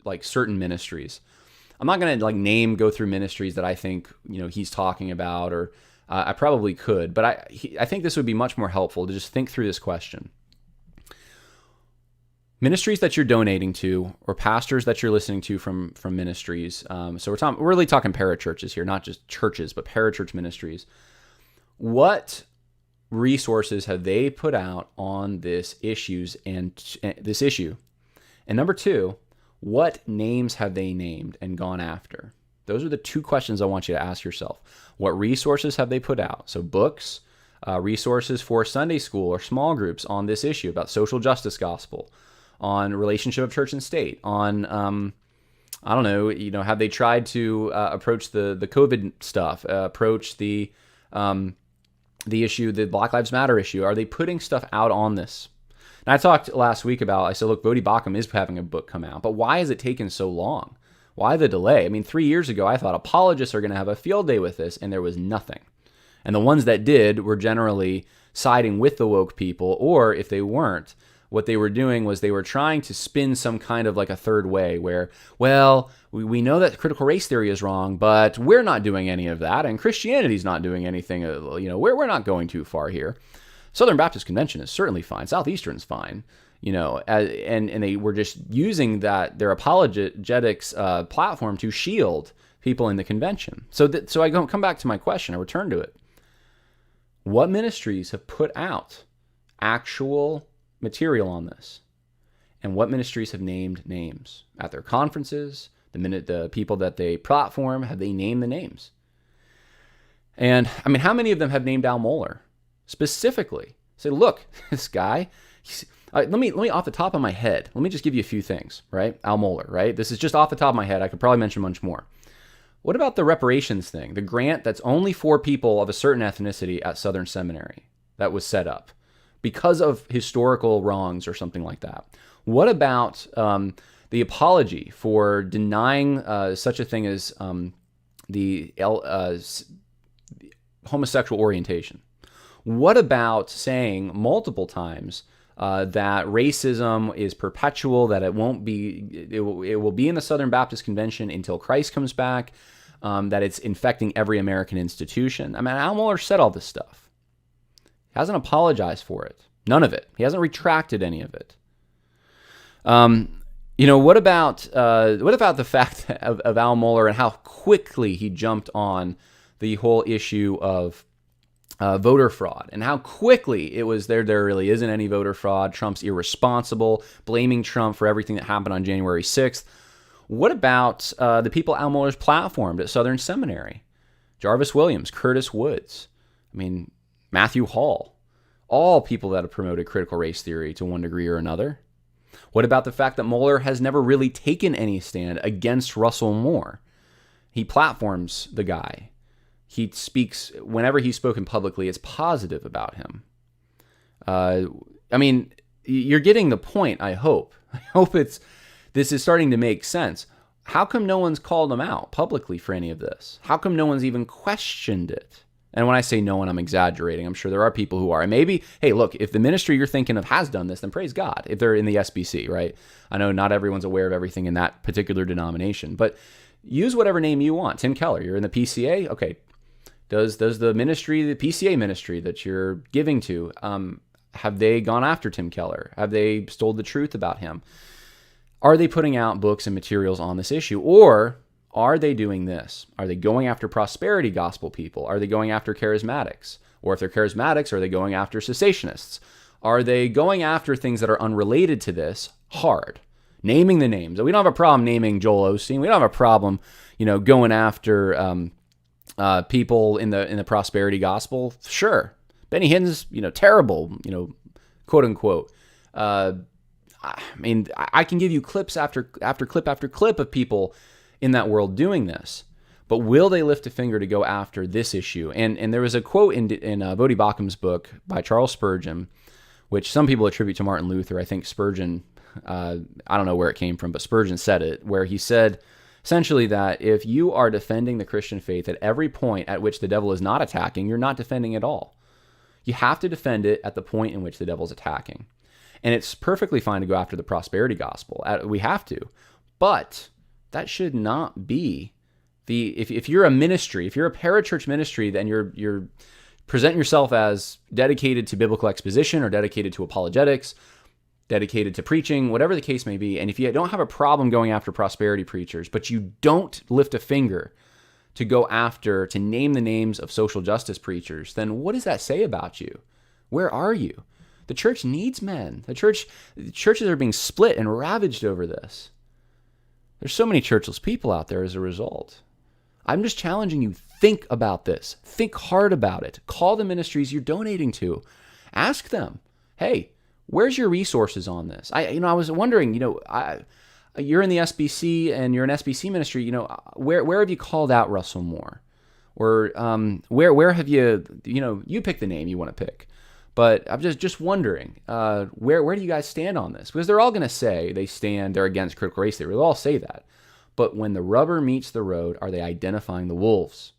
like certain ministries. I'm not going to like go through ministries that I think, he's talking about, or I probably could, but I think this would be much more helpful to just think through this question. Ministries that you're donating to, or pastors that you're listening to from ministries. So we're really talking parachurches here, not just churches, but parachurch ministries. What resources have they put out on this issue? And number two, what names have they named and gone after? Those are the two questions I want you to ask yourself. What resources have they put out? So books, resources for Sunday school or small groups on this issue about social justice gospel, on relationship of church and state, on, I don't know, have they tried to approach the COVID stuff, approach the issue, the Black Lives Matter issue? Are they putting stuff out on this? And I talked last week about, I said, look, Bodie Bacham is having a book come out, but why has it taken so long? Why the delay? I mean, 3 years ago, I thought apologists are going to have a field day with this, and there was nothing. And the ones that did were generally siding with the woke people, or if they weren't, what they were doing was they were trying to spin some kind of like a third way where, well, we know that critical race theory is wrong, but we're not doing any of that, and Christianity's not doing anything, we're not going too far here. Southern Baptist Convention is certainly fine. Southeastern's fine, and they were just using their apologetics platform to shield people in the convention. So I come back to my question. I return to it. What ministries have put out actual material on this? And what ministries have named names at their conferences? The people that they platform, have they named the names? And I mean, how many of them have named Al Mohler specifically? Say, look, this guy. Let me off the top of my head. Let me just give you a few things, right? Al Mohler, right? This is just off the top of my head. I could probably mention much more. What about the reparations thing? The grant that's only for people of a certain ethnicity at Southern Seminary that was set up because of historical wrongs or something like that. What about the apology for denying such a thing as the homosexual orientation? What about saying multiple times that racism is perpetual, that it will be in the Southern Baptist Convention until Christ comes back, that it's infecting every American institution? I mean, Al Mohler said all this stuff. He hasn't apologized for it. None of it. He hasn't retracted any of it. What about the fact of Al Mohler and how quickly he jumped on the whole issue of voter fraud, and how quickly it was there really isn't any voter fraud, Trump's irresponsible, blaming Trump for everything that happened on January 6th. What about the people Al Mohler's platformed at Southern Seminary? Jarvis Williams, Curtis Woods, Matthew Hall, all people that have promoted critical race theory to one degree or another. What about the fact that Mohler has never really taken any stand against Russell Moore? He platforms the guy. He speaks, whenever he's spoken publicly, it's positive about him. You're getting the point, I hope. I hope this is starting to make sense. How come no one's called him out publicly for any of this? How come no one's even questioned it? And when I say no one, I'm exaggerating. I'm sure there are people who are. And maybe, hey, look, if the ministry you're thinking of has done this, then praise God. If they're in the SBC, right? I know not everyone's aware of everything in that particular denomination, but use whatever name you want. Tim Keller, you're in the PCA? Okay. Does the ministry, the PCA ministry that you're giving to, have they gone after Tim Keller? Have they told the truth about him? Are they putting out books and materials on this issue? Or are they doing this? Are they going after prosperity gospel people? Are they going after charismatics? Or if they're charismatics, are they going after cessationists? Are they going after things that are unrelated to this hard? Naming the names. We don't have a problem naming Joel Osteen. We don't have a problem, going after people in the prosperity gospel. Sure. Benny Hinn's, terrible, quote unquote. I can give you clips after clip after clip of people in that world doing this, but will they lift a finger to go after this issue? And there was a quote in Bodie Bacham's book by Charles Spurgeon, which some people attribute to Martin Luther. I think Spurgeon, I don't know where it came from, but Spurgeon said it, where he said essentially that if you are defending the Christian faith at every point at which the devil is not attacking, you're not defending at all. You have to defend it at the point in which the devil's attacking. And it's perfectly fine to go after the prosperity gospel. We have to. But that should not be if you're a ministry, if you're a parachurch ministry, then you're present yourself as dedicated to biblical exposition or dedicated to apologetics, dedicated to preaching, whatever the case may be. And if you don't have a problem going after prosperity preachers, but you don't lift a finger to go after, to name the names of social justice preachers, then what does that say about you? Where are you? The church needs men. The churches are being split and ravaged over this. There's so many churchless people out there as a result. I'm just challenging you, think about this. Think hard about it. Call the ministries you're donating to. Ask them, hey, where's your resources on this? I was wondering, you're in the SBC and you're an SBC ministry, where have you called out Russell Moore? Or where have you, you pick the name you want to pick. But I'm just wondering, where do you guys stand on this? Because they're all going to say they're against critical race theory. They'll all say that. But when the rubber meets the road, are they identifying the wolves?